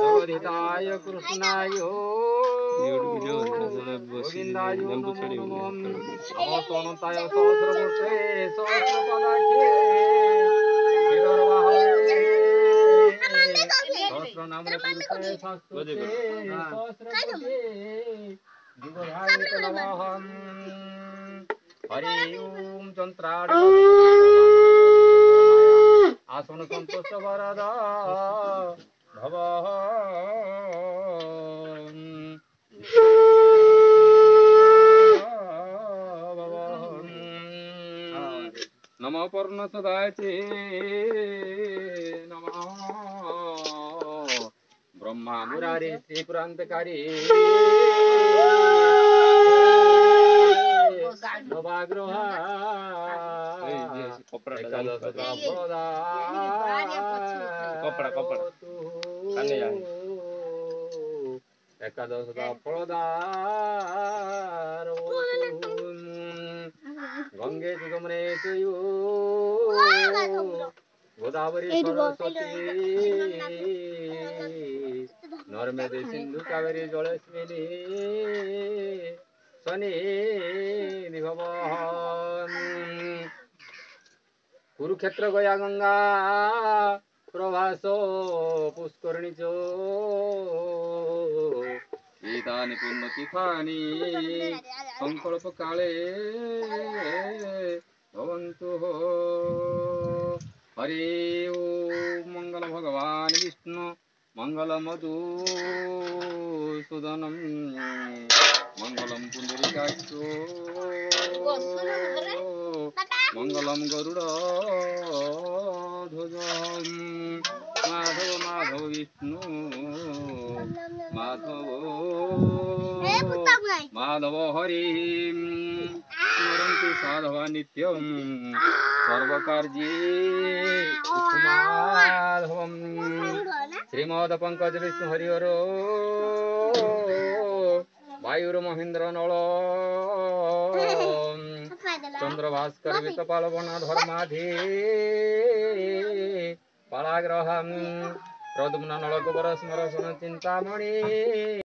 जगदिताय कृष्णाय गोविंदाय नमो नमः सोनताय सहस्रमूर्ते सहस्रपदाख्ये सहस्रनामने पुरुषाय शास्त्रोक्ते सहस्रपदे जुगधाय नमः हरि ओम जंत्राण आसन संतोष वरदा भव नमः पर्ण सदाचे नमः ब्रह्मा मुरारे श्री पुरांतकारी नवाग्रह एकादश फलदार गंगे सुगमने गोदावरी सरस्वती नर्मदे सिंधु कावेरी जलस्मिनी शनि भवन कुरुक्षेत्र गया गंगा प्रभास पुष्करणी चीतानि पुण्यतीर्थानि संकल्प काले भवन्तु हरि ओम मंगल भगवान विष्णु मंगल मधुसूदनम मंगलम पुंडरीकाक्षो मंगलम गरुड़ ध्वज माधव माधव विष्णु माधव माधव हरि स्मरन्ति साधव नित्यं सर्वकार्ये माधवं श्रीमद पंकज विष्णु हरिहर वायुर महेंद्र नल चंद्र भास्कर वितपाल वन धर्माधि पालाग्रहं प्रद्युम्न नल कुबर स्मर चिंतामणि।